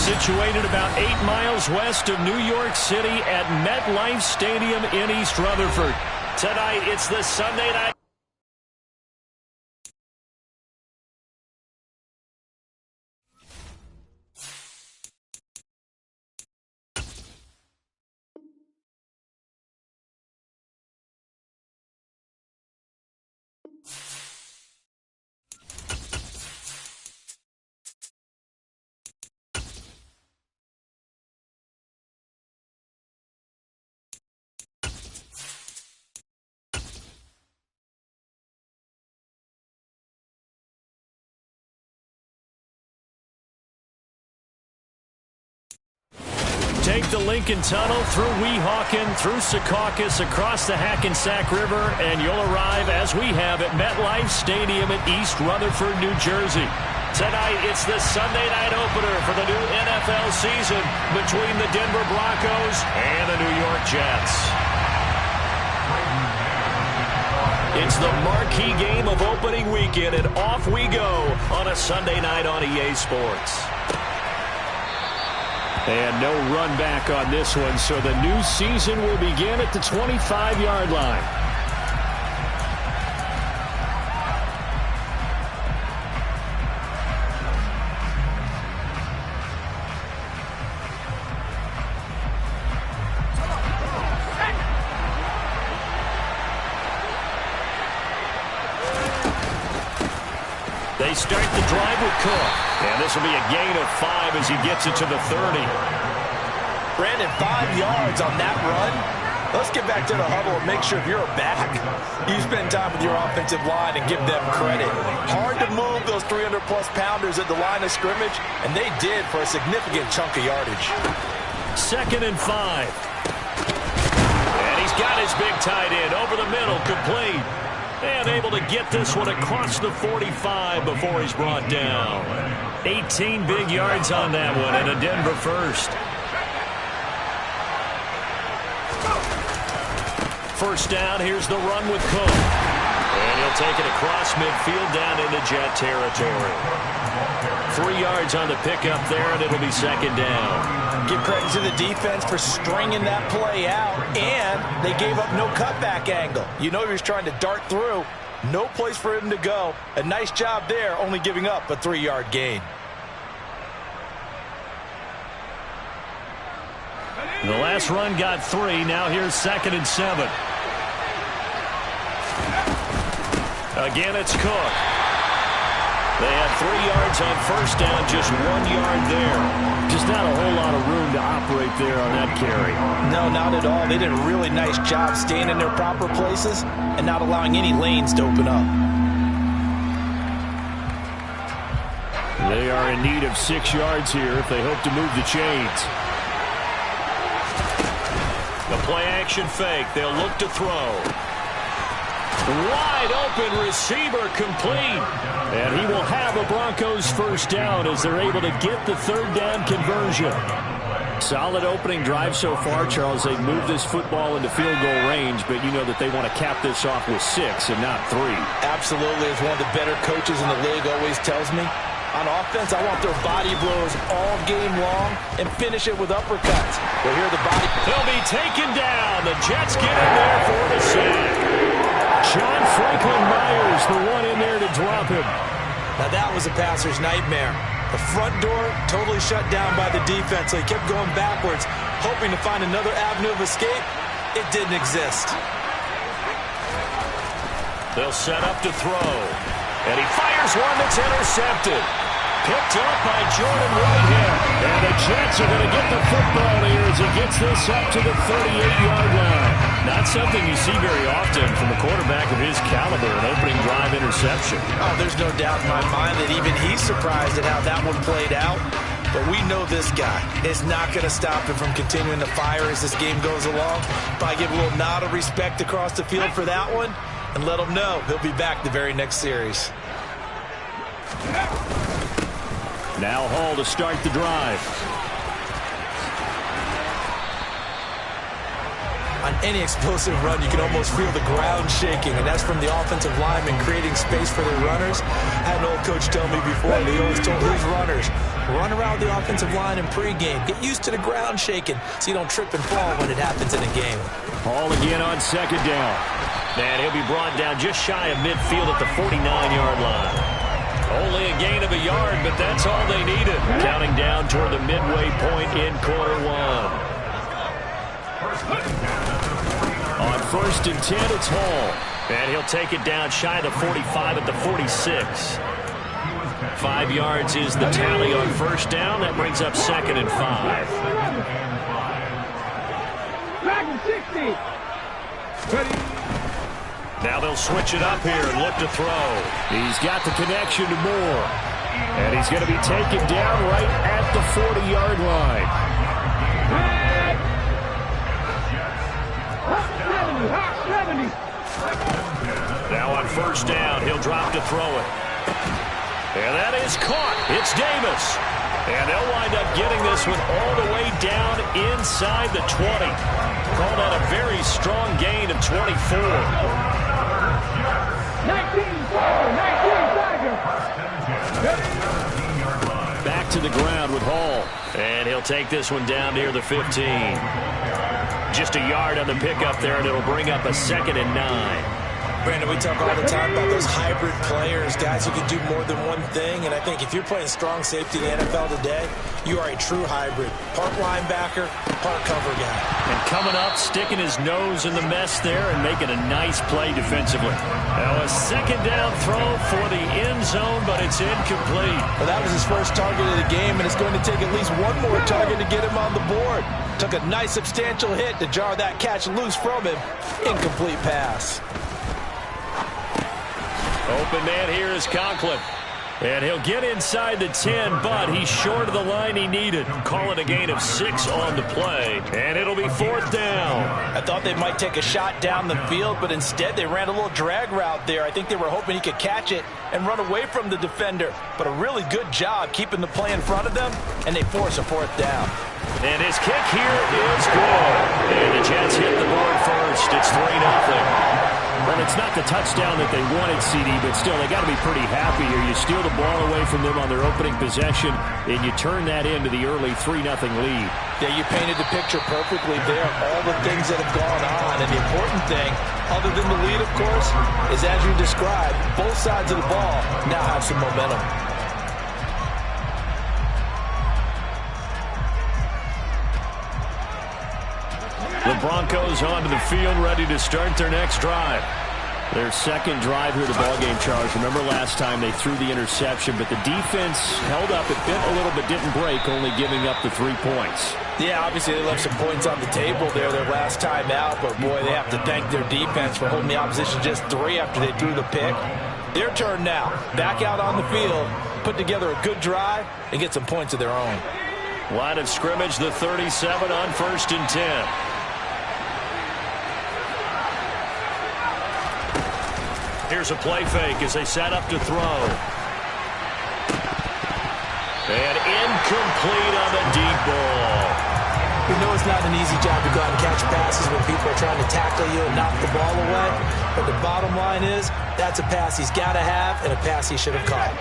situated about 8 miles west of New York City at MetLife Stadium in East Rutherford. Tonight, it's the Sunday night. Take the Lincoln Tunnel through Weehawken, through Secaucus, across the Hackensack River, and you'll arrive, as we have, at MetLife Stadium in East Rutherford, New Jersey. Tonight, it's the Sunday night opener for the new NFL season between the Denver Broncos and the New York Jets. It's the marquee game of opening weekend, and off we go on a Sunday night on EA Sports. And no run back on this one, so the new season will begin at the 25-yard line. They start the drive with Cook. And this will be a gain of 5 as he gets it to the 30. Brandon, 5 yards on that run. Let's get back to the huddle and make sure if you're back, you spend time with your offensive line and give them credit. Hard to move those 300-plus pounders at the line of scrimmage, and they did for a significant chunk of yardage. 2nd and 5. And he's got his big tight end over the middle, complete. And able to get this one across the 45 before he's brought down. 18 big yards on that one, and a Denver first. First down, here's the run with Cook. And he'll take it across midfield down into Jet territory. 3 yards on the pickup there, and it'll be 2nd down. Give credit to the defense for stringing that play out, and they gave up no cutback angle. You know he was trying to dart through. No place for him to go. A nice job there, only giving up a 3-yard gain. The last run got 3. Now here's 2nd and 7. Again, it's Cook. They had 3 yards on first down, just 1 yard there. Just not a whole lot of room to operate there on that carry. No, not at all. They did a really nice job staying in their proper places and not allowing any lanes to open up. They are in need of 6 yards here if they hope to move the chains. The play-action fake. They'll look to throw. Wide open receiver complete. And he will have a Broncos first down as they're able to get the 3rd down conversion. Solid opening drive so far, Charles. They've moved this football into field goal range, but you know that they want to cap this off with 6 and not 3. Absolutely. As one of the better coaches in the league always tells me, on offense, I want their body blows all game long and finish it with uppercuts. Well, here the body. He'll be taken down. The Jets get in there for the sack. John Franklin Myers, the one in there to drop him. Now that was a passer's nightmare. The front door totally shut down by the defense, so he kept going backwards, hoping to find another avenue of escape. It didn't exist. They'll set up to throw. And he fires one that's intercepted. Picked up by Jordan Whitehead. And the Jets are going to get the football here as he gets this up to the 38-yard line. Not something you see very often from a quarterback of his caliber, an opening drive interception. Oh, there's no doubt in my mind that even he's surprised at how that one played out. But we know this guy is not going to stop him from continuing to fire as this game goes along. Probably give a little nod of respect across the field for that one and let him know he'll be back the very next series. Now Hall to start the drive. On any explosive run, you can almost feel the ground shaking, and that's from the offensive linemen creating space for their runners. I had an old coach tell me before, he always told his runners, Run around the offensive line in pregame. Get used to the ground shaking so you don't trip and fall when it happens in a game. Hall again on second down. And he'll be brought down just shy of midfield at the 49-yard line. Only a gain of a yard, but that's all they needed. Counting down toward the midway point in quarter one. On 1st and 10, it's Hall. And he'll take it down shy of the 45 at the 46. 5 yards is the tally on 1st down. That brings up 2nd and 5. Now they'll switch it up here and look to throw. He's got the connection to Moore. And he's going to be taken down right at the 40-yard line. Now on 1st down, he'll drop to throw it. And that is caught. It's Davis. And they'll wind up getting this one all the way down inside the 20. Call that a very strong gain of 24. 19 Back to the ground with Hall. And he'll take this one down near the 15. Just a yard on the pickup there, and it'll bring up a 2nd and 9. Brandon, we talk all the time about those hybrid players, guys who can do more than one thing. And I think if you're playing strong safety in the NFL today, you are a true hybrid. Part linebacker, part cover guy. And coming up, sticking his nose in the mess there and making a nice play defensively. Now a 2nd down throw for the end zone, but it's incomplete. Well, that was his first target of the game, and it's going to take at least one more target to get him on the board. Took a nice substantial hit to jar that catch loose from him. Incomplete pass. Open man here is Conklin. And he'll get inside the 10, but he's short of the line he needed. Call it a gain of 6 on the play, and it'll be 4th down. I thought they might take a shot down the field, but instead they ran a little drag route there. I think they were hoping he could catch it and run away from the defender. But a really good job keeping the play in front of them, and they force a 4th down. And his kick here is good. And the Jets hit the board first. It's 3-0. Well, it's not the touchdown that they wanted, CD, but still, they got to be pretty happy here. You steal the ball away from them on their opening possession, and you turn that into the early 3-0 lead. Yeah, you painted the picture perfectly there. All the things that have gone on, and the important thing, other than the lead, of course, is as you described, both sides of the ball now have some momentum. The Broncos onto the field, ready to start their next drive. Their second drive here, the ballgame, Charles. Remember last time they threw the interception, but the defense held up. It bent a little, but didn't break, only giving up the 3 points. Yeah, obviously they left some points on the table there their last time out, but boy, they have to thank their defense for holding the opposition just 3 after they threw the pick. Their turn now. Back out on the field, put together a good drive, and get some points of their own. Line of scrimmage, the 37 on 1st and 10. Here's a play fake as they set up to throw. And incomplete on the deep ball. We know it's not an easy job to go out and catch passes when people are trying to tackle you and knock the ball away. But the bottom line is, that's a pass he's got to have and a pass he should have caught.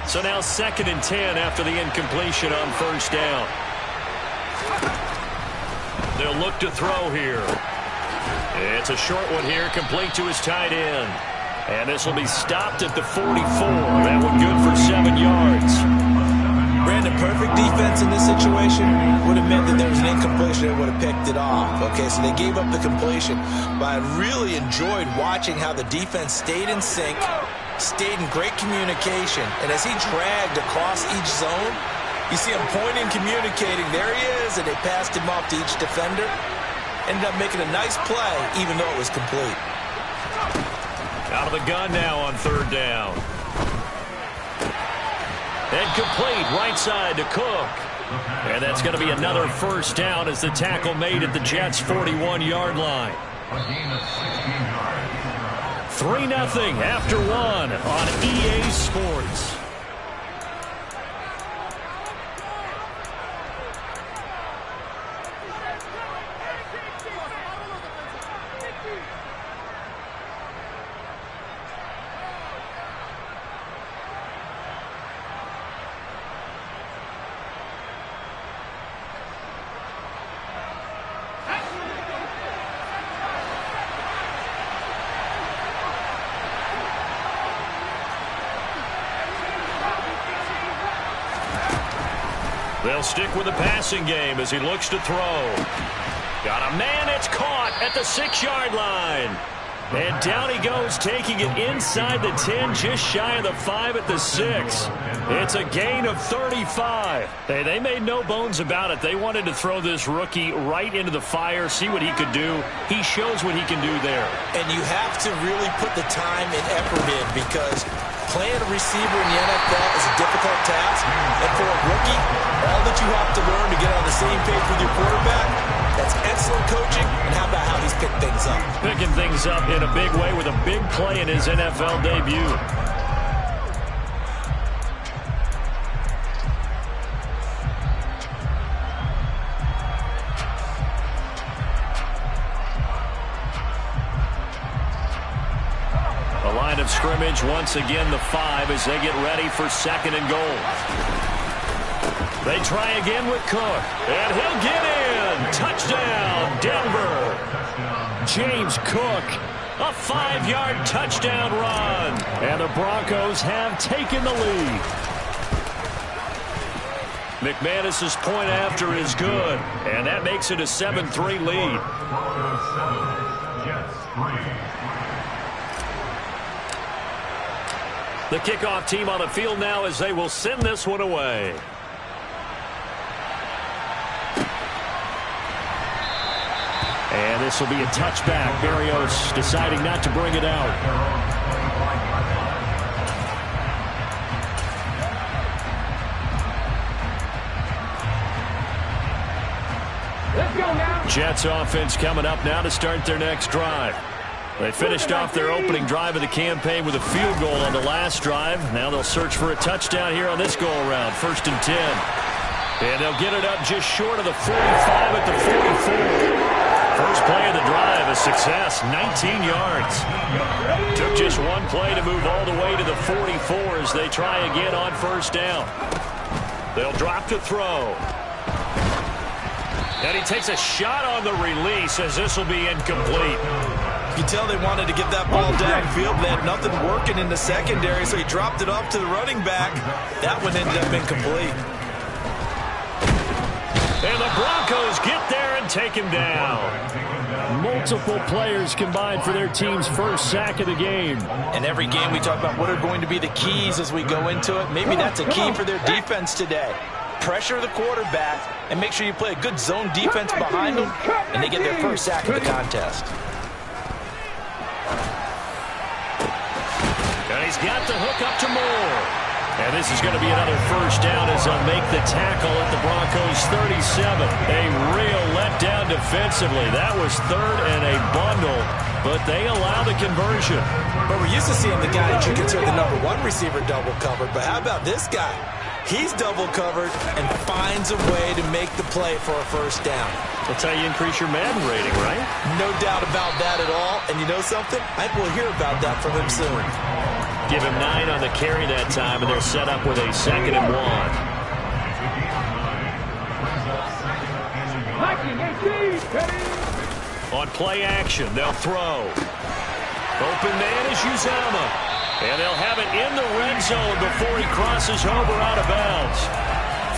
So now 2nd and 10 after the incompletion on 1st down. They'll look to throw here. It's a short one here, complete to his tight end. And this will be stopped at the 44. That one good for 7 yards. Brandon, perfect defense in this situation would have meant that there was an incompletion and would have picked it off. Okay, so they gave up the completion. But I really enjoyed watching how the defense stayed in sync, stayed in great communication. And as he dragged across each zone, you see him pointing, communicating. There he is, and they passed him off to each defender. Ended up making a nice play, even though it was complete. Out of the gun now on 3rd down. And complete right side to Cook. And that's going to be another 1st down as the tackle made at the Jets' 41-yard line. 3-0 after 1 on EA Sports. They'll stick with the passing game as he looks to throw. Got a man, it's caught at the 6-yard line. And down he goes, taking it inside the 10, just shy of the 5 at the 6. It's a gain of 35. Hey, they made no bones about it. They wanted to throw this rookie right into the fire, see what he could do. He shows what he can do there. And you have to really put the time and effort in, because playing a receiver in the NFL is a difficult task. And for a rookie, all that you have to learn to get on the same page with your quarterback, that's excellent coaching. And how about how he's picked things up? Picking things up in a big way with a big play in his NFL debut. The line of scrimmage, once again the 5 as they get ready for 2nd and goal. They try again with Cook, and he'll get in. Touchdown, Denver. James Cook, a 5-yard touchdown run. And the Broncos have taken the lead. McManus's point after is good, and that makes it a 7-3 lead. The kickoff team on the field now as they will send this one away. And this will be a touchback. Berrios deciding not to bring it out. Let's go now. Jets offense coming up now to start their next drive. They finished off their opening drive of the campaign with a field goal on the last drive. Now they'll search for a touchdown here on this go-around. 1st and 10. And they'll get it up just short of the 45 at the 44. First play of the drive, a success, 19 yards. Took just one play to move all the way to the 44 as they try again on 1st down. They'll drop to throw. And he takes a shot on the release as this will be incomplete. You can tell they wanted to get that ball downfield. They had nothing working in the secondary, so he dropped it off to the running back. That one ended up incomplete. And the Broncos get there and take him down. Multiple players combined for their team's first sack of the game. And every game we talk about what are going to be the keys as we go into it. Maybe that's a key for their defense today. Pressure the quarterback and make sure you play a good zone defense behind them, and they get their first sack of the contest. And he's got the hook up to Moore. And this is going to be another 1st down as they'll make the tackle at the Broncos' 37. A real letdown defensively. That was 3rd and a bundle, but they allow the conversion. But we're used to seeing the guy that you consider the #1 receiver double covered. But how about this guy? He's double covered and finds a way to make the play for a 1st down. That's how you increase your Madden rating, right? No doubt about that at all. And you know something? I think we'll hear about that from him soon. Give him 9 on the carry that time, and they're set up with a 2nd and 1. On play action, they'll throw. Open man is Uzama. And they'll have it in the red zone before he crosses over out of bounds.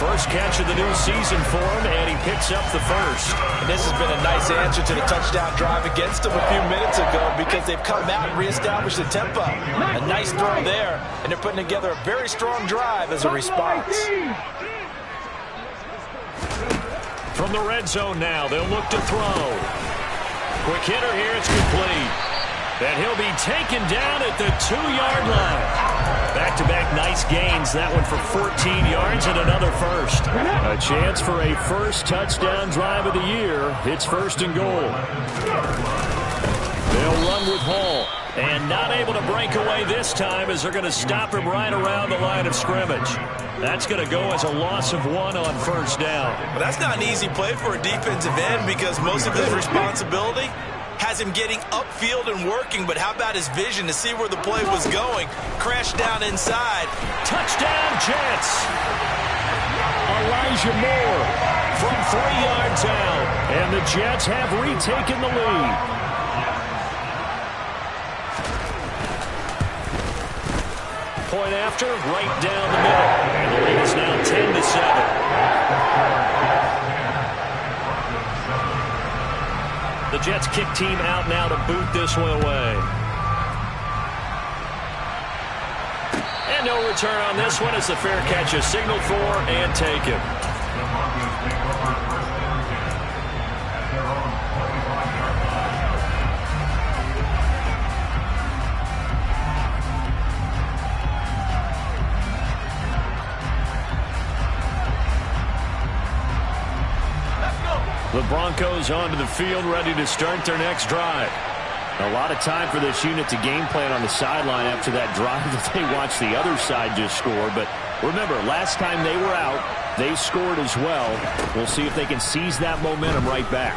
First catch of the new season for him, and he picks up the 1st. And this has been a nice answer to the touchdown drive against them a few minutes ago, because they've come out and reestablished the tempo. A nice throw there, and they're putting together a very strong drive as a response. From the red zone now, they'll look to throw. Quick hitter here, it's complete. And he'll be taken down at the 2-yard line. Back-to-back nice gains. That one for 14 yards and another 1st. A chance for a first touchdown drive of the year. It's 1st and goal. They'll run with Hall. And not able to break away this time as they're going to stop him right around the line of scrimmage. That's going to go as a loss of 1 on 1st down. Well, that's not an easy play for a defensive end, because most of his responsibility has him getting upfield and working, but how about his vision to see where the play was going? Crashed down inside. Touchdown, Jets! Elijah Moore from 3 yards out, and the Jets have retaken the lead. Point after, right down the middle, and the lead is now 10-7. Jets kick team out now to boot this one away. And no return on this one as the fair catch is signaled for and taken. The Broncos onto the field, ready to start their next drive. A lot of time for this unit to game plan on the sideline after that drive that they watched the other side just score. But remember, last time they were out, they scored as well. We'll see if they can seize that momentum right back.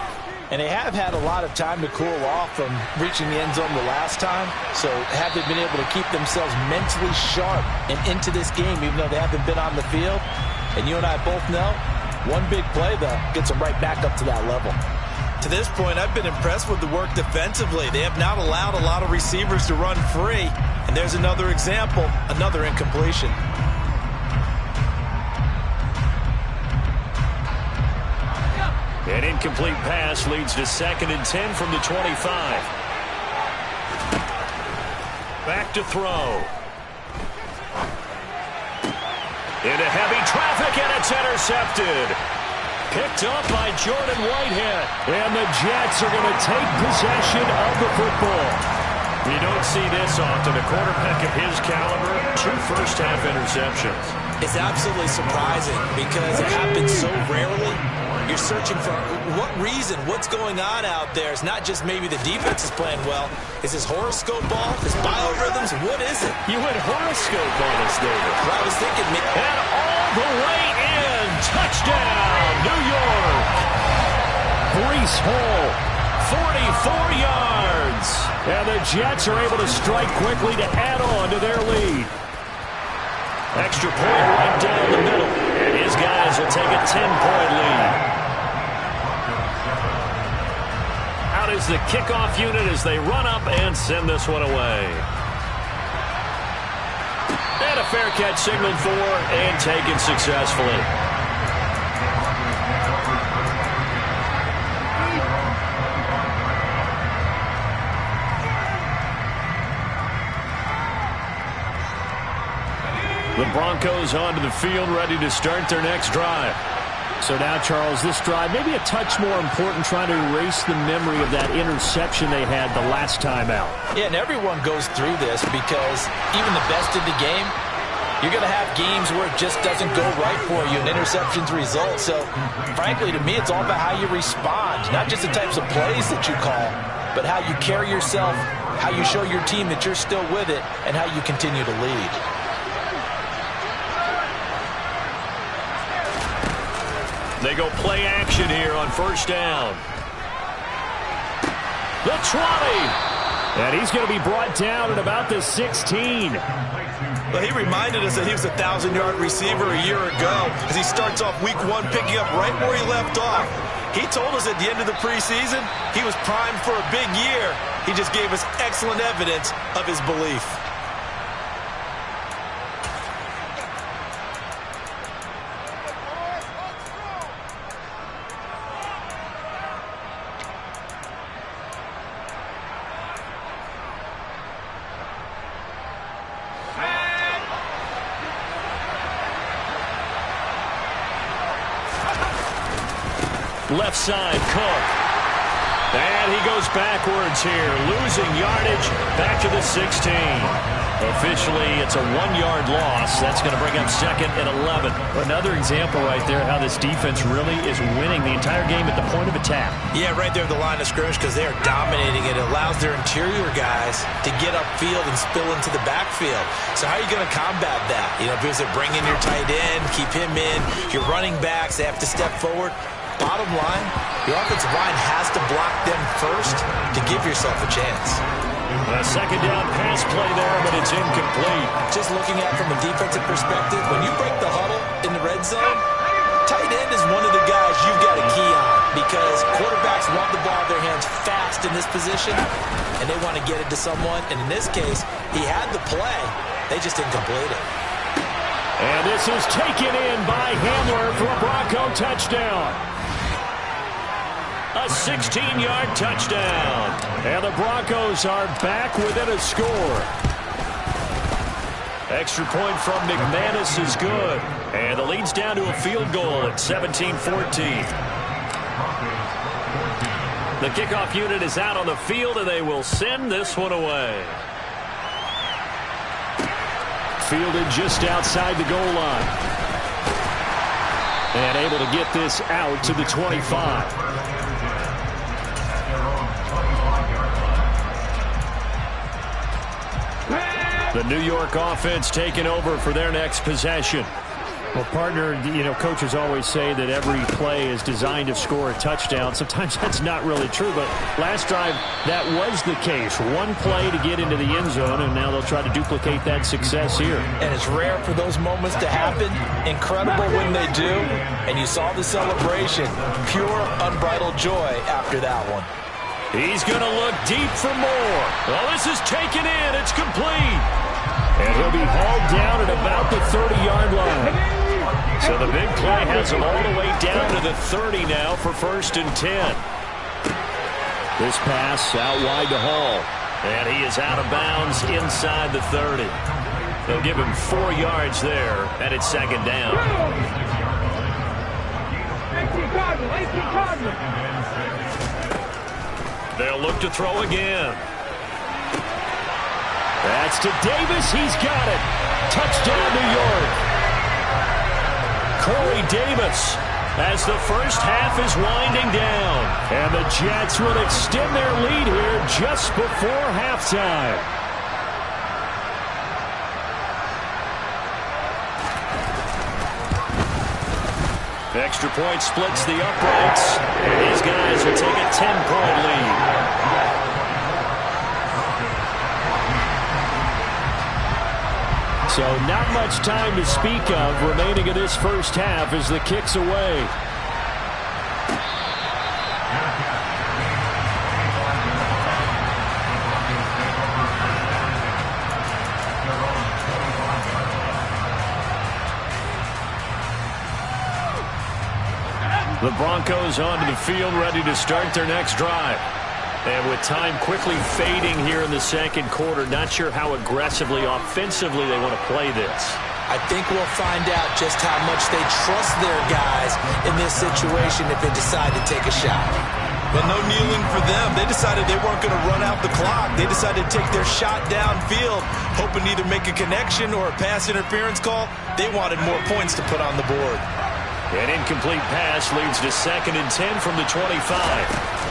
And they have had a lot of time to cool off from reaching the end zone the last time. So have they been able to keep themselves mentally sharp and into this game, even though they haven't been on the field? And you and I both know, one big play, though, gets them right back up to that level. To this point, I've been impressed with the work defensively. They have not allowed a lot of receivers to run free. And there's another example, another incompletion. An incomplete pass leads to 2nd and 10 from the 25. Back to throw. Into heavy traffic, and it's intercepted. Picked up by Jordan Whitehead. And the Jets are going to take possession of the football. You don't see this often. A quarterback of his caliber, 2 first-half interceptions. It's absolutely surprising because it happens so rarely. You're searching for what reason, what's going on out there. It's not just maybe the defense is playing well. Is his horoscope off? His biorhythms? What is it? You went horoscope on us, David. Well, I was thinking. And all the way in. Touchdown, New York. Breece Hall, 44 yards. And the Jets are able to strike quickly to add on to their lead. Extra point right down the middle. And his guys will take a 10-point lead. Out is the kickoff unit as they run up and send this one away. And a fair catch signaled for and taken successfully. The Broncos onto the field, ready to start their next drive. So now, Charles, this drive maybe a touch more important, trying to erase the memory of that interception they had the last time out. Yeah, and everyone goes through this because even the best in the game, you're going to have games where it just doesn't go right for you and interceptions result. So, frankly, to me, it's all about how you respond, not just the types of plays that you call, but how you carry yourself, how you show your team that you're still with it, and how you continue to lead. They go play action here on first down. The 20. And he's going to be brought down at about the 16. Well, he reminded us that he was a 1,000-yard receiver a year ago as he starts off week 1 picking up right where he left off. He told us at the end of the preseason he was primed for a big year. He just gave us excellent evidence of his belief. Left side, Cook. And he goes backwards here, losing yardage back to the 16. Officially, it's a 1-yard loss. That's going to bring up 2nd and 11. Another example right there how this defense really is winning the entire game at the point of attack. Yeah, right there at the line of scrimmage because they are dominating it. It allows their interior guys to get upfield and spill into the backfield. So how are you going to combat that? You know, because they bring in your tight end, keep him in. Your running backs, they have to step forward. Bottom line, your offensive line has to block them first to give yourself a chance. A second down pass play there, but it's incomplete. Just looking at it from a defensive perspective, when you break the huddle in the red zone, tight end is one of the guys you've got a key on because quarterbacks want the ball in their hands fast in this position, and they want to get it to someone. And in this case, he had the play. They just didn't complete it. And this is taken in by Hamler for a Bronco touchdown. A 16-yard touchdown. And the Broncos are back within a score. Extra point from McManus is good. And the lead's down to a field goal at 17-14. The kickoff unit is out on the field, and they will send this one away. Fielded just outside the goal line. And able to get this out to the 25. The New York offense taking over for their next possession. Well, partner, coaches always say that every play is designed to score a touchdown. Sometimes that's not really true, but last drive, that was the case. One play to get into the end zone, and now they'll try to duplicate that success here. And it's rare for those moments to happen. Incredible when they do. And you saw the celebration. Pure, unbridled joy after that one. He's going to look deep for more. Well, this is taken in. It's complete. And he'll be hauled down at about the 30-yard line. So the big play has him all the way down to the 30 now for 1st and 10. This pass out wide to Hall. And he is out of bounds inside the 30. They'll give him 4 yards there, and it's 2nd down. They'll look to throw again. That's to Davis. He's got it. Touchdown, New York. Corey Davis as the first half is winding down. And the Jets will extend their lead here just before halftime. Extra point splits the uprights. And these guys will take a 10-point lead. So not much time to speak of remaining in this first half as the kick's away. The Broncos onto the field ready to start their next drive. And with time quickly fading here in the second quarter, not sure how aggressively, offensively they want to play this. I think we'll find out just how much they trust their guys in this situation if they decide to take a shot. But no kneeling for them. They decided they weren't going to run out the clock. They decided to take their shot downfield, hoping to either make a connection or a pass interference call. They wanted more points to put on the board. An incomplete pass leads to 2nd and 10 from the 25.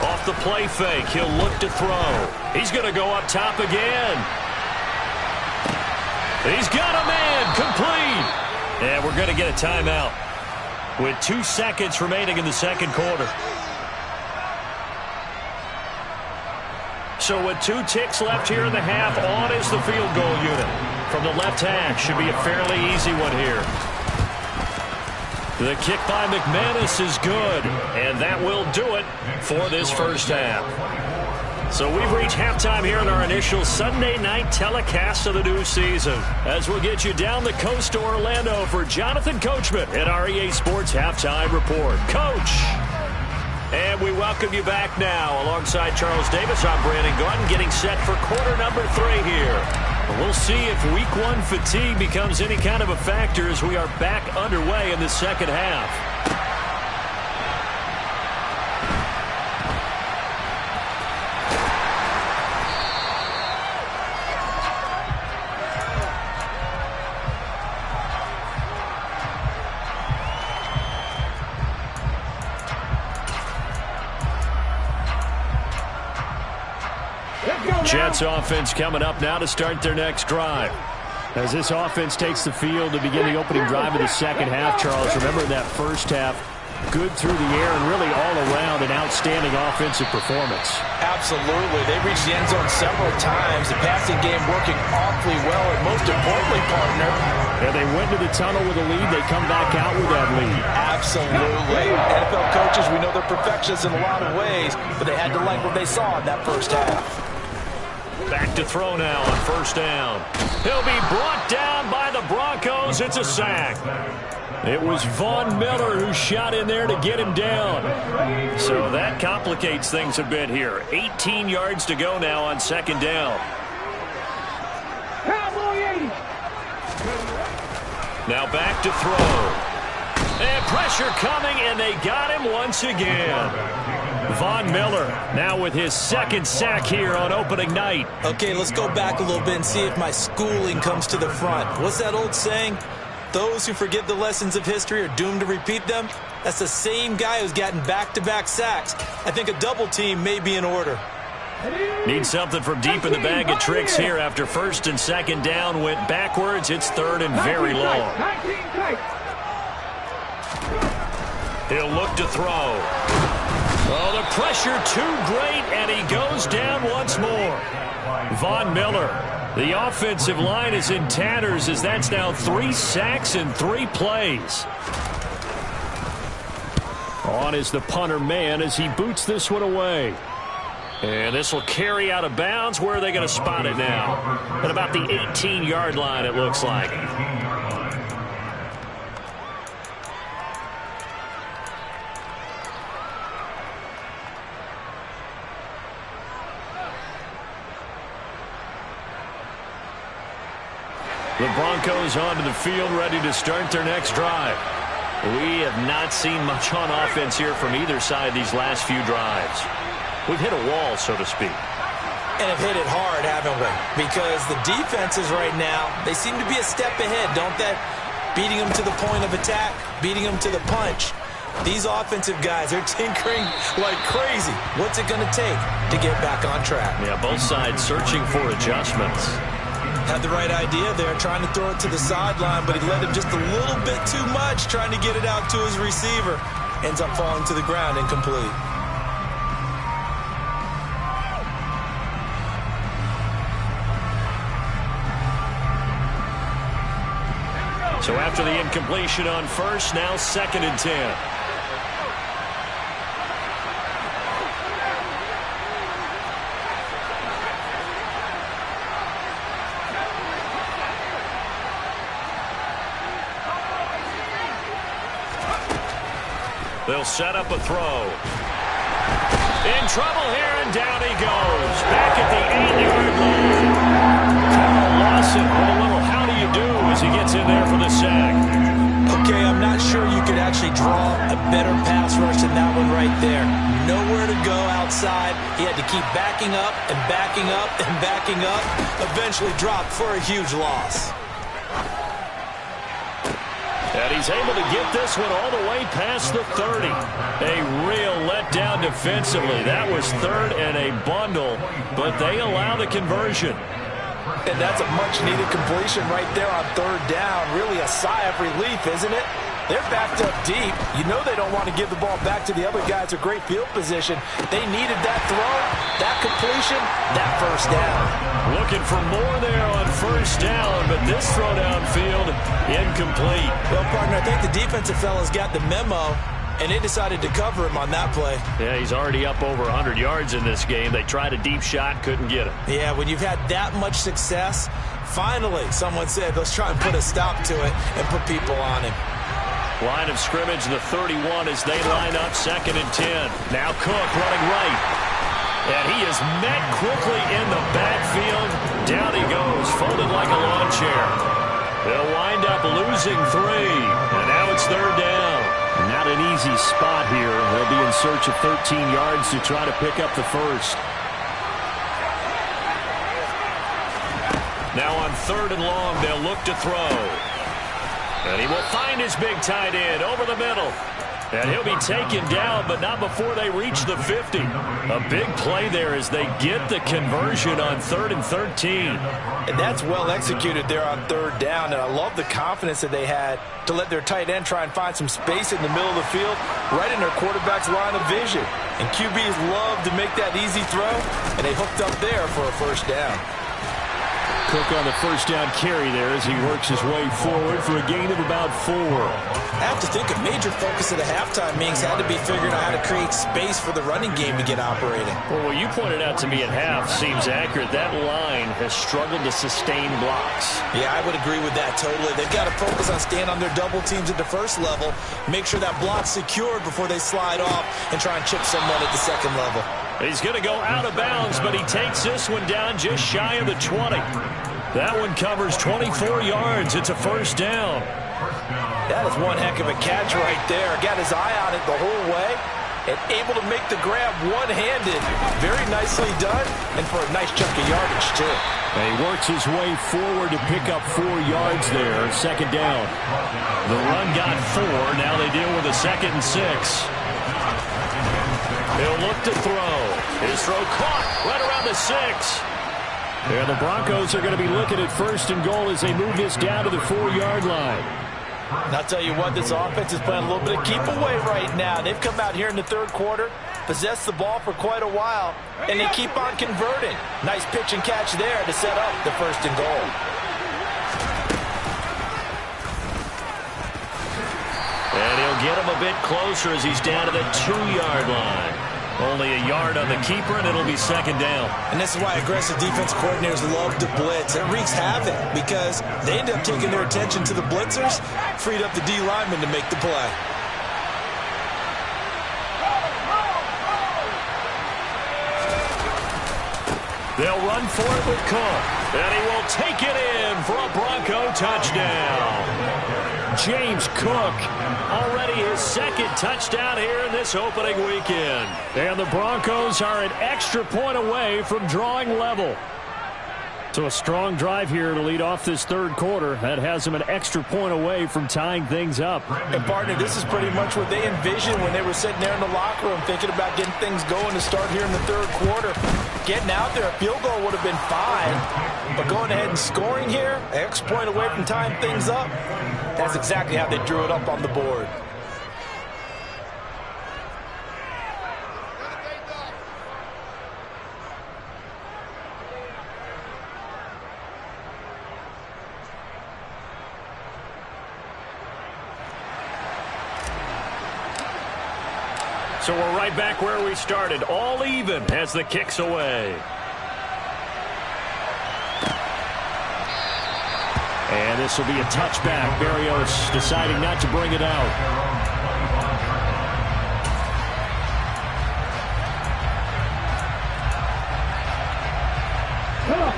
Off the play fake, he'll look to throw. He's going to go up top again. He's got a man, complete. And we're going to get a timeout with 2 seconds remaining in the second quarter. So with 2 ticks left here in the half, on is the field goal unit. From the left hash, should be a fairly easy one here. The kick by McManus is good, and that will do it for this first half. So we've reached halftime here in our initial Sunday night telecast of the new season, as we'll get you down the coast to Orlando for Jonathan Coachman at our EA Sports Halftime Report. Coach! And we welcome you back now. Alongside Charles Davis, I'm Brandon Gordon, getting set for quarter number 3 here. We'll see if week 1 fatigue becomes any kind of a factor as we are back underway in the second half. Jets offense coming up now to start their next drive. As this offense takes the field to begin the opening drive of the second half, Charles, remember that first half, good through the air and really all around an outstanding offensive performance. Absolutely. They reached the end zone several times. The passing game working awfully well, and most importantly, partner, and they went to the tunnel with a lead. They come back out with that lead. Absolutely. NFL coaches, we know they're perfectionists in a lot of ways, but they had to like what they saw in that first half. Back to throw now on first down. He'll be brought down by the Broncos. It's a sack. It was Von Miller who shot in there to get him down. So that complicates things a bit here. 18 yards to go now on second down. Now back to throw. And pressure coming, and they got him once again. Von Miller now with his second sack here on opening night. Okay, let's go back a little bit and see if my schooling comes to the front. What's that old saying? Those who forget the lessons of history are doomed to repeat them. That's the same guy who's gotten back-to-back sacks. I think a double team may be in order. Need something from deep in the bag of tricks here after first and second down went backwards. It's third and very long. He'll look to throw. Oh, the pressure too great, and he goes down once more. Von Miller, the offensive line is in tatters as that's now 3 sacks in 3 plays. On is the punter man as he boots this one away. And this will carry out of bounds. Where are they going to spot it now? At about the 18-yard line, it looks like. The Broncos onto the field, ready to start their next drive. We have not seen much on offense here from either side these last few drives. We've hit a wall, so to speak. And have hit it hard, haven't we? Because the defenses right now, they seem to be a step ahead, don't they? Beating them to the point of attack, beating them to the punch. These offensive guys are tinkering like crazy. What's it going to take to get back on track? Yeah, both sides searching for adjustments. Had the right idea there, trying to throw it to the sideline, but he led him just a little bit too much, trying to get it out to his receiver. Ends up falling to the ground incomplete. So after the incompletion on first, now second and 10. They'll set up a throw. In trouble here, and down he goes. Back at the 8-yard line. Carl Lawson with a little how do you do as he gets in there for the sack. Okay, I'm not sure you could actually draw a better pass rush than that one right there. Nowhere to go outside. He had to keep backing up and backing up and backing up. Eventually dropped for a huge loss. And he's able to get this one all the way past the 30. A real letdown defensively. That was third and a bundle, but they allow the conversion. And that's a much-needed completion right there on third down. Really a sigh of relief, isn't it? They're backed up deep. You know they don't want to give the ball back to the other guys. A great field position. They needed that throw, that completion, that first down. Looking for more there on first down, but this throw downfield, incomplete. Well, partner, I think the defensive fellas got the memo, and they decided to cover him on that play. Yeah, he's already up over 100 yards in this game. They tried a deep shot, couldn't get him. Yeah, when you've had that much success, finally someone said, let's try and put a stop to it and put people on him. Line of scrimmage, the 31 as they line up second and 10. Now Cook running right. And he is met quickly in the backfield. Down he goes, folded like a lawn chair. They'll wind up losing 3. And now it's third down. Not an easy spot here. They'll be in search of 13 yards to try to pick up the first. Now on third and long, they'll look to throw. And he will find his big tight end over the middle. And he'll be taken down, but not before they reach the 50. A big play there as they get the conversion on 3rd and 13. And that's well executed there on third down. And I love the confidence that they had to let their tight end try and find some space in the middle of the field, right in their quarterback's line of vision. And QBs love to make that easy throw, and they hooked up there for a first down. Cook on the first down carry there as he works his way forward for a gain of about 4. I have to think a major focus at the halftime meetings had to be figuring out how to create space for the running game to get operating. Well, what you pointed out to me at half seems accurate. That line has struggled to sustain blocks. Yeah, I would agree with that totally. They've got to focus on staying on their double teams at the first level, make sure that block's secured before they slide off and try and chip someone at the second level. He's going to go out of bounds, but he takes this one down just shy of the 20. That one covers 24 yards. It's a first down. That is one heck of a catch right there. Got his eye on it the whole way and able to make the grab one-handed. Very nicely done, and for a nice chunk of yardage, too. And he works his way forward to pick up 4 yards there. Second down. The run got 4. Now they deal with a 2nd and 6. He'll look to throw. His throw caught right around the 6. And the Broncos are going to be looking at 1st and goal as they move this down to the 4-yard line. And I'll tell you what, this offense is playing a little bit of keep away right now. They've come out here in the third quarter, possessed the ball for quite a while, and they keep on converting. Nice pitch and catch there to set up the 1st and goal. And he'll get him a bit closer as he's down to the 2-yard line. Only a yard on the keeper, and it'll be 2nd down. And this is why aggressive defense coordinators love to blitz. It wreaks havoc because they end up taking their attention to the blitzers, freed up the D lineman to make the play. They'll run for it with Cook, and he will take it in for a Bronco touchdown. James Cook, already his 2nd touchdown here in this opening weekend. And the Broncos are an extra point away from drawing level. So a strong drive here to lead off this third quarter. That has them an extra point away from tying things up. And, partner, this is pretty much what they envisioned when they were sitting there in the locker room thinking about getting things going to start here in the third quarter. Getting out there, a field goal would have been fine. But going ahead and scoring here, an extra point away from tying things up, that's exactly how they drew it up on the board. So we're right back where we started, all even as the kick's away. And this will be a touchback. Barrios deciding not to bring it out.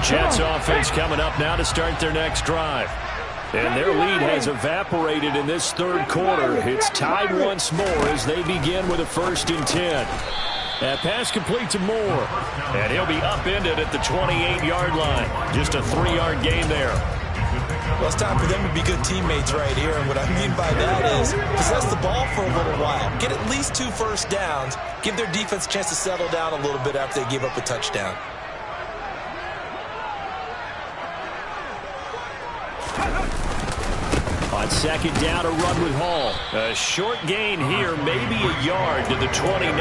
Jets offense coming up now to start their next drive. And their lead has evaporated in this third quarter. It's tied once more as they begin with a 1st and 10. That pass complete to Moore. And he'll be upended at the 28-yard line. Just a 3-yard gain there. Well, it's time for them to be good teammates right here. And what I mean by that is possess the ball for a little while. Get at least 2 first downs. Give their defense a chance to settle down a little bit after they give up a touchdown. On 2nd down, a run with Hall. A short gain here, maybe a yard to the 29.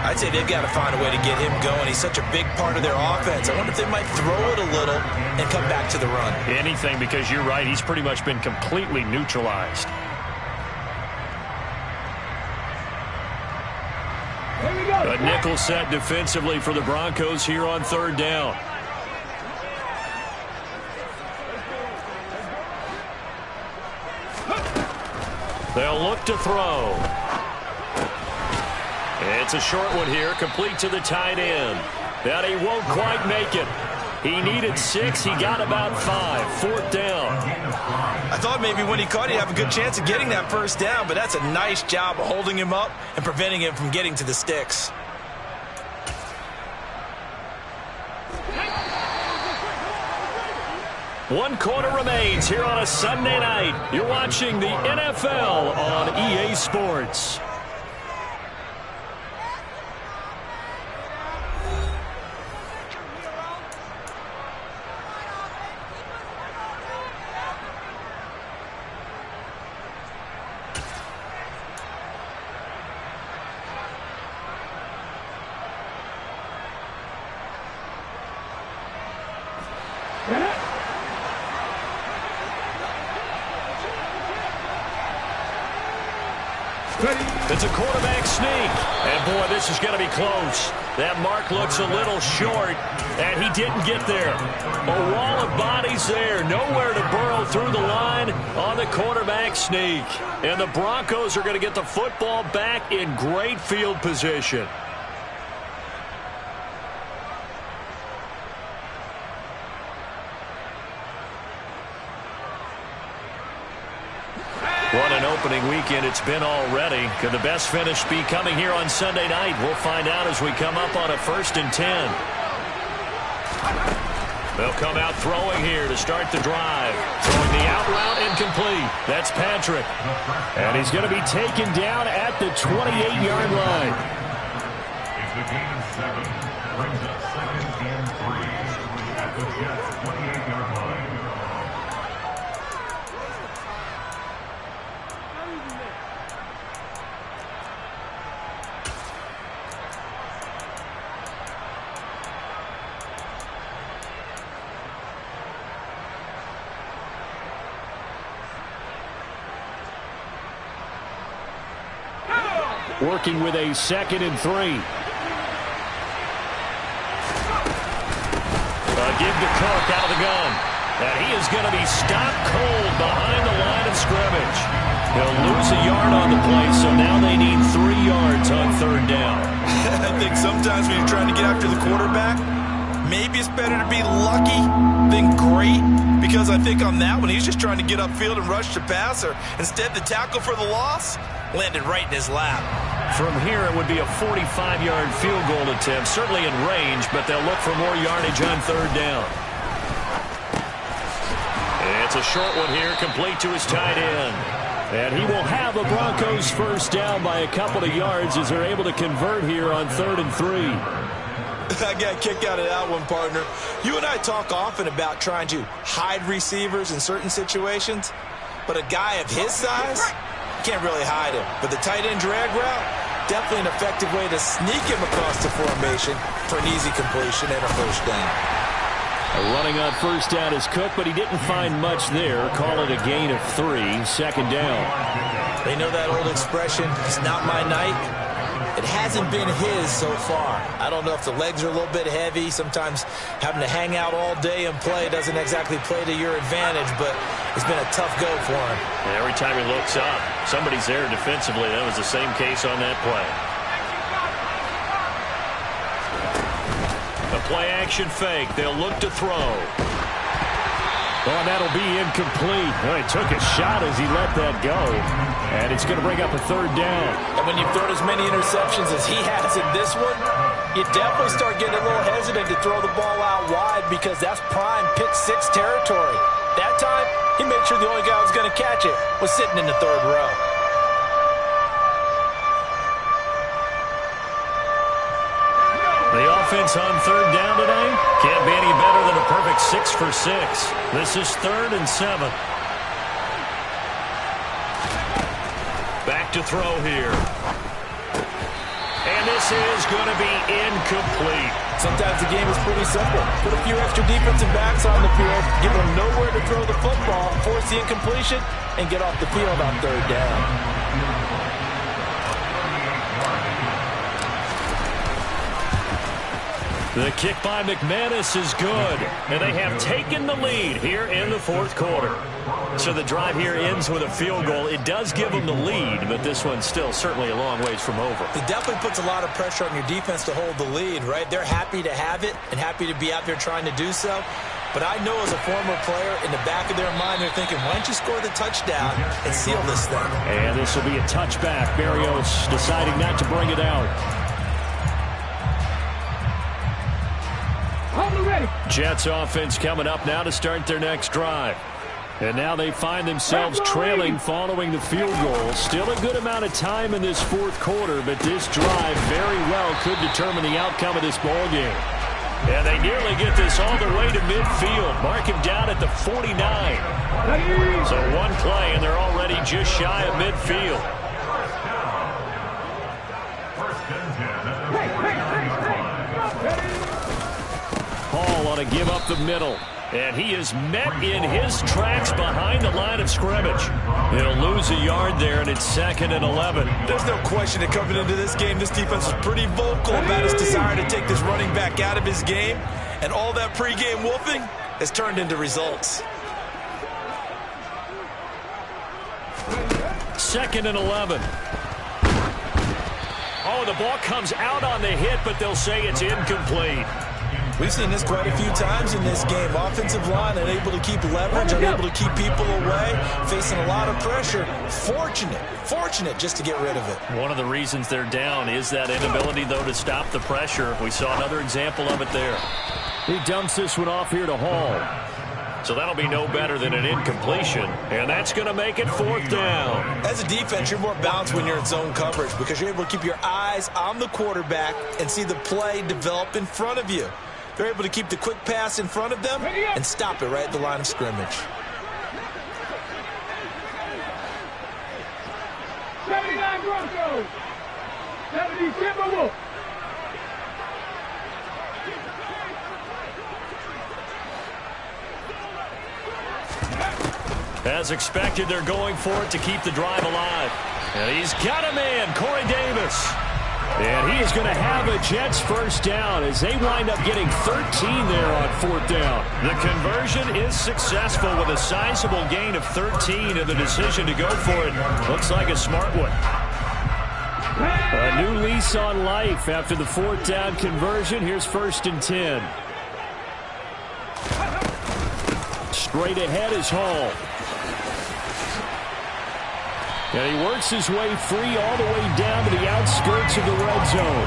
I'd say they've got to find a way to get him going. He's such a big part of their offense. I wonder if they might throw it a little and come back to the run. Anything, because you're right. He's pretty much been completely neutralized. A nickel set defensively for the Broncos here on 3rd down. They'll look to throw. It's a short one here, complete to the tight end. But he won't quite make it. He needed 6. He got about 5. 4th down. I thought maybe when he caught it, he'd have a good chance of getting that 1st down, but that's a nice job of holding him up and preventing him from getting to the sticks. One quarter remains here on a Sunday night. You're watching the NFL on EA Sports. It's a quarterback sneak. And, boy, this is going to be close. That mark looks a little short, and he didn't get there. A wall of bodies there. Nowhere to burrow through the line on the quarterback sneak. And the Broncos are going to get the football back in great field position. What an opening weekend it's been already. Could the best finish be coming here on Sunday night? We'll find out as we come up on a 1st and 10. They'll come out throwing here to start the drive. Throwing the out route incomplete. That's Patrick. And he's going to be taken down at the 28-yard line. It's the gain of 7. Brings up 2nd and 3 at the Jets' 28-yard line. Working with a 2nd and 3. Give to Cook out of the gun. And he is going to be stopped cold behind the line of scrimmage. He'll lose a yard on the play, so now they need 3 yards on 3rd down. I think sometimes when you're trying to get after the quarterback, maybe it's better to be lucky than great, because I think on that one, he's just trying to get upfield and rush the passer. Instead, the tackle for the loss landed right in his lap. From here, it would be a 45-yard field goal attempt, certainly in range, but they'll look for more yardage on 3rd down. It's a short one here, complete to his tight end. And he will have the Broncos 1st down by a couple of yards as they're able to convert here on 3rd and 3. I got a kick out of that one, partner. You and I talk often about trying to hide receivers in certain situations, but a guy of his size can't really hide him. But the tight end drag route, definitely an effective way to sneak him across the formation for an easy completion and a 1st down. Running on 1st down is Cook, but he didn't find much there. Call it a gain of 3, 2nd down. They know that old expression, it's not my night. It hasn't been his so far. I don't know if the legs are a little bit heavy. Sometimes having to hang out all day and play doesn't exactly play to your advantage, but it's been a tough go for him. And every time he looks up, somebody's there defensively. That was the same case on that play. The play-action fake. They'll look to throw. Oh, and that'll be incomplete. Oh, he took a shot as he let that go. And it's going to bring up a 3rd down. And when you've thrown as many interceptions as he has in this one, you definitely start getting a little hesitant to throw the ball out wide, because that's prime pick-6 territory. That time, he made sure the only guy who was going to catch it was sitting in the 3rd row. The offense on 3rd down today can't be any better than a perfect 6 for 6. This is 3rd and 7. Back to throw here. And this is going to be incomplete. Sometimes the game is pretty simple. Put a few extra defensive backs on the field, give them nowhere to throw the football, force the incompletion, and get off the field on 3rd down. The kick by McManus is good, and they have taken the lead here in the 4th quarter. So the drive here ends with a field goal. It does give them the lead, but this one's still certainly a long ways from over. It definitely puts a lot of pressure on your defense to hold the lead, right? They're happy to have it and happy to be out there trying to do so. But I know as a former player, in the back of their mind, they're thinking, why don't you score the touchdown and seal this thing? And this will be a touchback. Berrios deciding not to bring it out. Jets offense coming up now to start their next drive. And now they find themselves trailing following the field goal. Still a good amount of time in this 4th quarter, but this drive very well could determine the outcome of this ball game. And they nearly get this all the way to midfield. Mark him down at the 49. So one play, and they're already just shy of midfield. Hall on a give up the middle. And he is met in his tracks behind the line of scrimmage. He'll lose a yard there, and it's 2nd and 11. There's no question that coming into this game, this defense was pretty vocal about his desire to take this running back out of his game. And all that pregame wolfing has turned into results. 2nd and 11. Oh, the ball comes out on the hit, but they'll say it's incomplete. We've seen this quite a few times in this game. Offensive line unable to keep leverage, unable to keep people away, facing a lot of pressure. Fortunate just to get rid of it. One of the reasons they're down is that inability, though, to stop the pressure. We saw another example of it there. He dumps this one off here to Hall. So that'll be no better than an incompletion, and that's going to make it 4th down. As a defense, you're more balanced when you're in zone coverage because you're able to keep your eyes on the quarterback and see the play develop in front of you. They're able to keep the quick pass in front of them and stop it right at the line of scrimmage. 79 Broncos. 70 Timberwolves. As expected, they're going for it to keep the drive alive. And he's got a man, Corey Davis. And he is going to have a Jets first down as they wind up getting 13 there on 4th down. The conversion is successful with a sizable gain of 13, and the decision to go for it looks like a smart one. A new lease on life after the 4th down conversion. Here's 1st and 10. Straight ahead is Hall. And he works his way free all the way down to the outskirts of the red zone.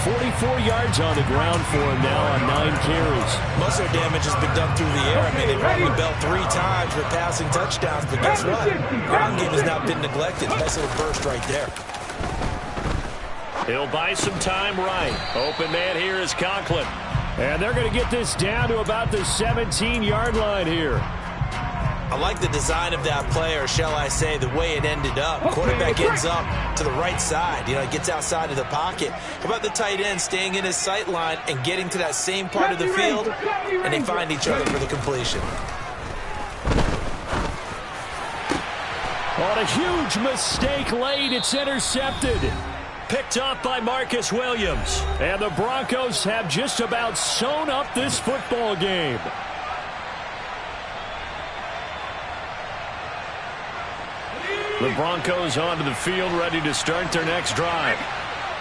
44 yards on the ground for him now on 9 carries. Most of their damage has been done through the air. I mean, they've rung the bell 3 times with passing touchdowns, but guess what? Ground game has not been neglected. Nice little burst right there. He'll buy some time right. Open man here is Conklin. And they're going to get this down to about the 17-yard line here. I like the design of that play, or shall I say the way it ended up. Quarterback ends up to the right side. You know, gets outside of the pocket. How about the tight end staying in his sight line and getting to that same part of the field, and they find each other for the completion. On a huge mistake late, it's intercepted. Picked up by Marcus Williams. And the Broncos have just about sewn up this football game. The Broncos onto the field, ready to start their next drive.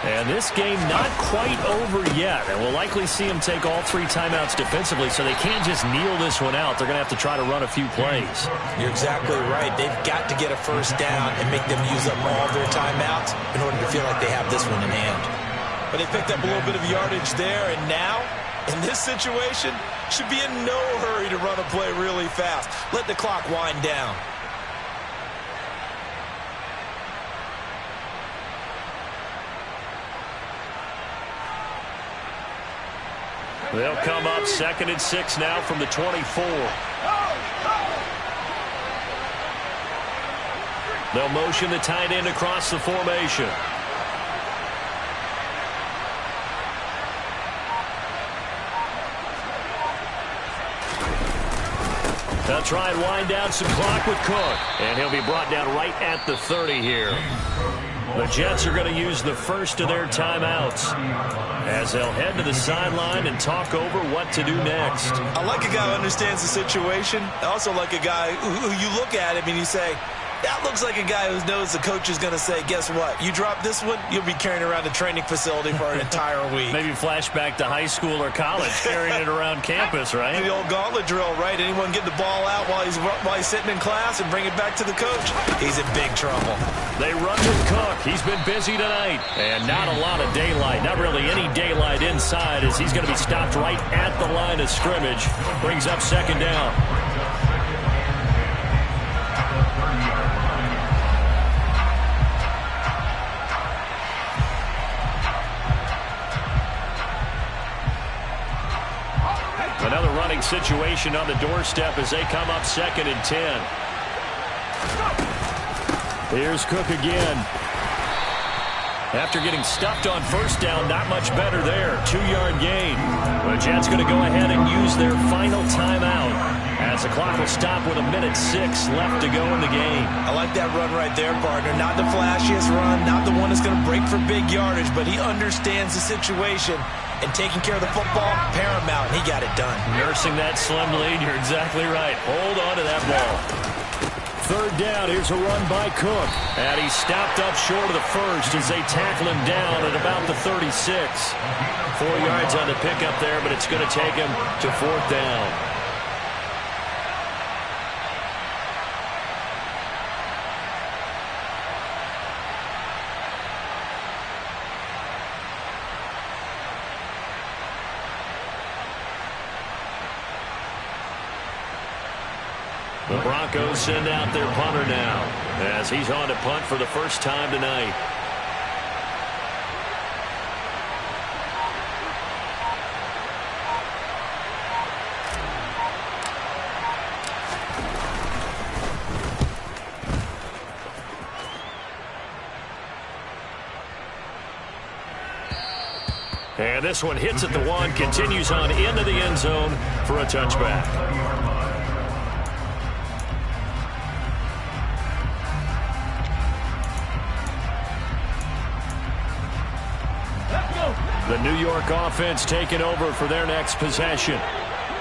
And this game not quite over yet. And we'll likely see them take all 3 timeouts defensively, so they can't just kneel this one out. They're going to have to try to run a few plays. You're exactly right. They've got to get a first down and make them use up all their timeouts in order to feel like they have this one in hand. But they picked up a little bit of yardage there, and now, in this situation, should be in no hurry to run a play really fast. Let the clock wind down. They'll come up 2nd and 6 now from the 24. They'll motion the tight end across the formation. They'll try and wind down some clock with Cook. And he'll be brought down right at the 30 here. The Jets are going to use the first of their timeouts as they'll head to the sideline and talk over what to do next. I like a guy who understands the situation. I also like a guy who you look at him and you say, that looks like a guy who knows the coach is going to say, guess what? You drop this one, you'll be carrying around a training facility for an entire week. Maybe flashback to high school or college, carrying it around campus, right? The old gauntlet drill, right? Anyone get the ball out while he's sitting in class and bring it back to the coach? He's in big trouble. They run with Cook. He's been busy tonight. And not a lot of daylight. Not really any daylight inside as he's going to be stopped right at the line of scrimmage. Brings up 2nd down. Another running situation on the doorstep as they come up 2nd and 10. Here's Cook again. After getting stuffed on first down, not much better there. 2-yard gain. The Jets going to go ahead and use their final timeout as the clock will stop with 1:06 left to go in the game. I like that run right there, partner. Not the flashiest run, not the one that's going to break for big yardage, but he understands the situation, and taking care of the football, paramount, and he got it done. Nursing that slim lead, you're exactly right. Hold on to that ball. Third down, here's a run by Cook. And he stopped up short of the first as they tackle him down at about the 36. 4 yards on the pickup there, but it's going to take him to fourth down. The Broncos send out their punter now as he's on to punt for the first time tonight. And this one hits at the 1, continues on into the end zone for a touchback. The New York offense taking over for their next possession.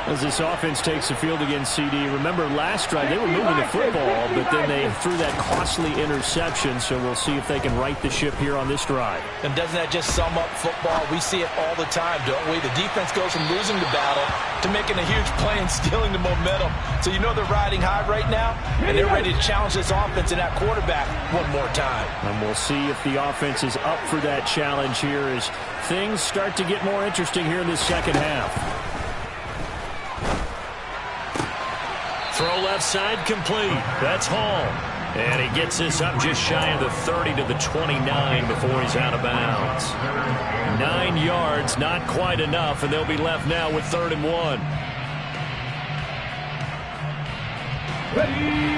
As this offense takes the field against CD, remember last drive they were moving the football, but then they threw that costly interception, so we'll see if they can right the ship here on this drive. And doesn't that just sum up football? We see it all the time, don't we? The defense goes from losing the battle to making a huge play and stealing the momentum. So you know they're riding high right now, and they're ready to challenge this offense and that quarterback one more time. And we'll see if the offense is up for that challenge here as things start to get more interesting here in this second half. Throw left side complete. That's Hall. And he gets this up just shy of the 30 to the 29 before he's out of bounds. 9 yards, not quite enough, and they'll be left now with 3rd and 1.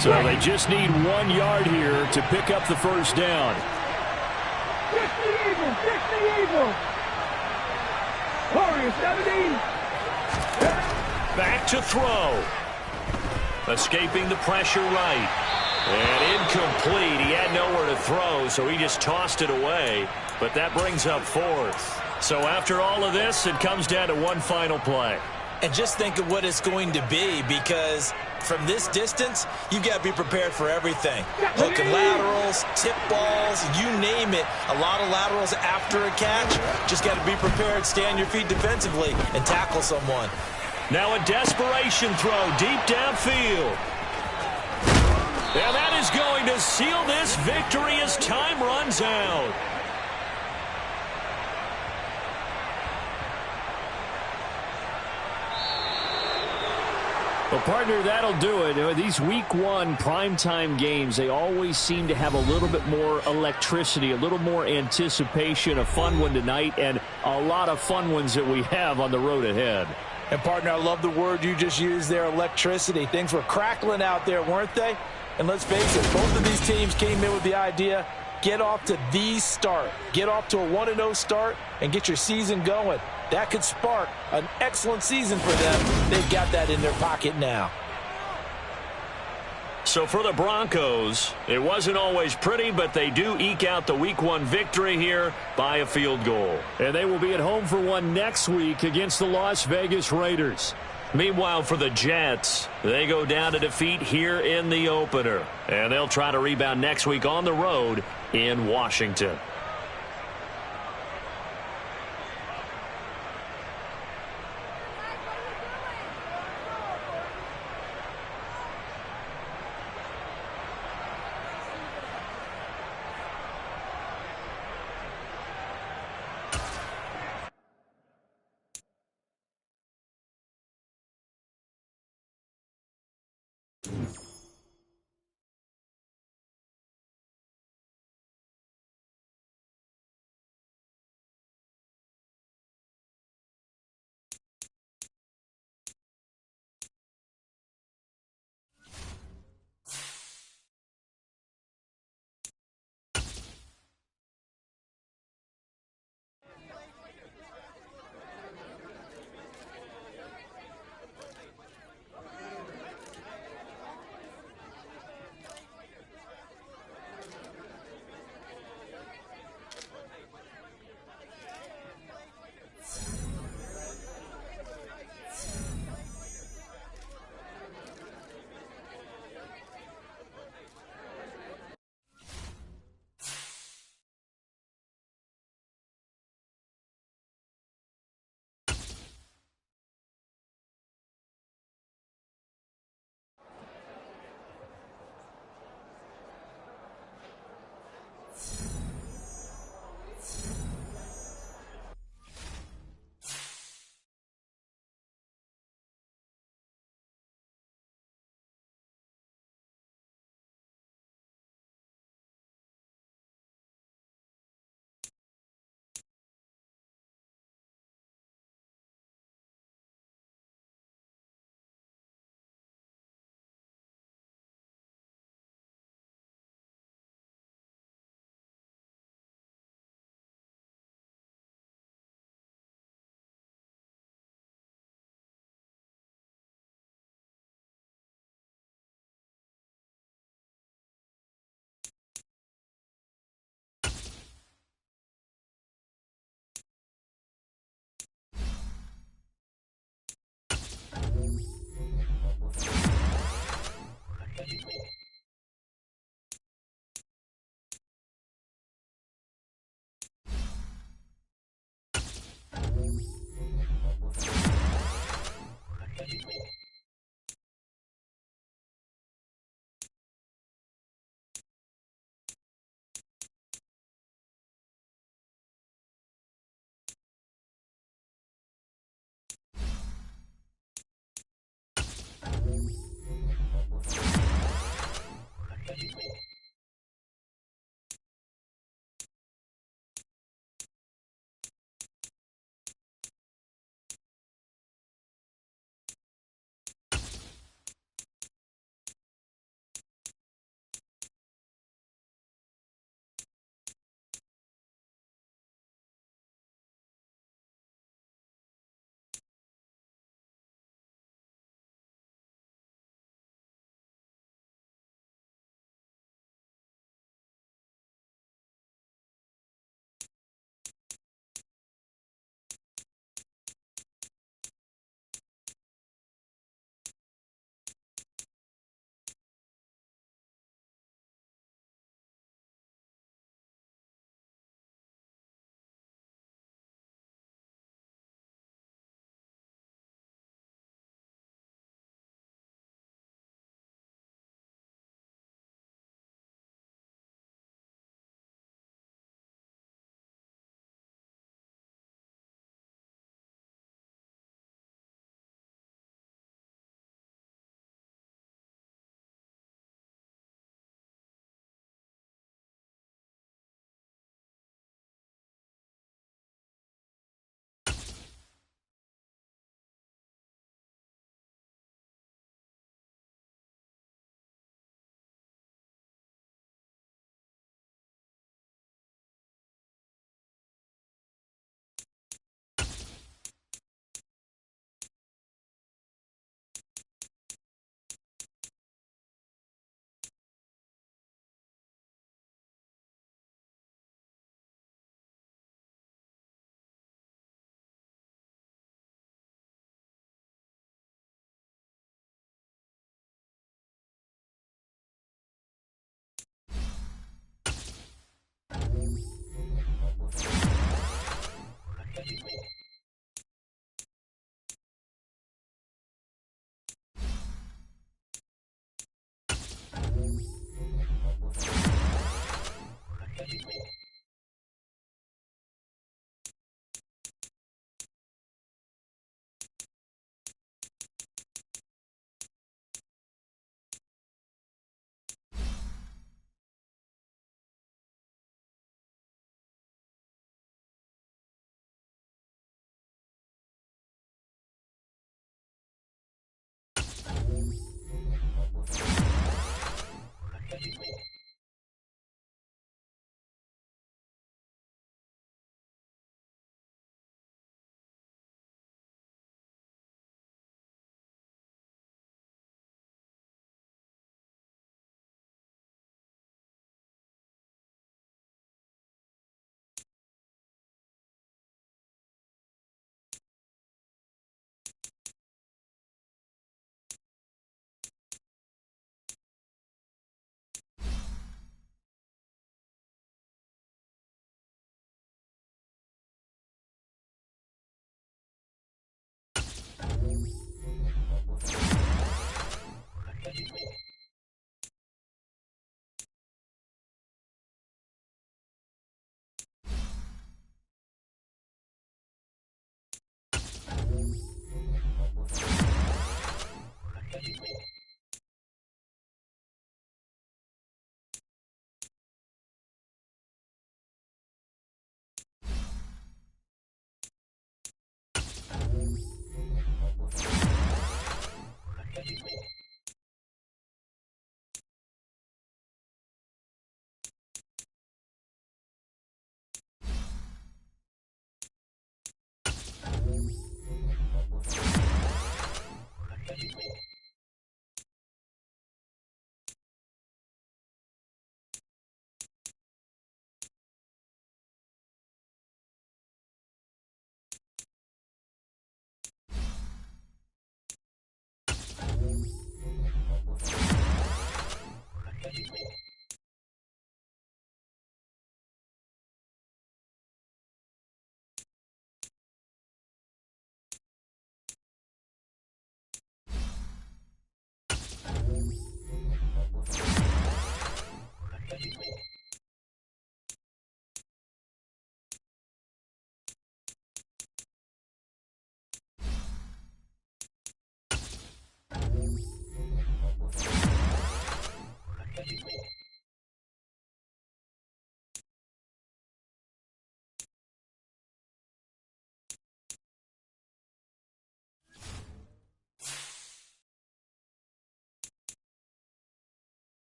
So they just need 1 yard here to pick up the first down. Fix the Eagles! Fix the Eagles! Warriors 17! Back to throw. Escaping the pressure right. And incomplete. He had nowhere to throw, so he just tossed it away. But that brings up 4th. So after all of this, it comes down to one final play. And just think of what it's going to be, because from this distance, you've got to be prepared for everything. Hook and laterals, tip balls, you name it. A lot of laterals after a catch. Just got to be prepared, stay on your feet defensively, and tackle someone. Now a desperation throw deep downfield. And that is going to seal this victory as time runs out. Well, partner, that'll do it. These Week 1 primetime games, they always seem to have a little bit more electricity, a little more anticipation. A fun one tonight, and a lot of fun ones that we have on the road ahead. And, partner, I love the word you just used there, electricity. Things were crackling out there, weren't they? And let's face it, both of these teams came in with the idea, get off to the start. Get off to a 1-0 start and get your season going. That could spark an excellent season for them. They've got that in their pocket now. So for the Broncos, it wasn't always pretty, but they do eke out the Week 1 victory here by a field goal. And they will be at home for one next week against the Las Vegas Raiders. Meanwhile, for the Jets, they go down to defeat here in the opener. And they'll try to rebound next week on the road in Washington.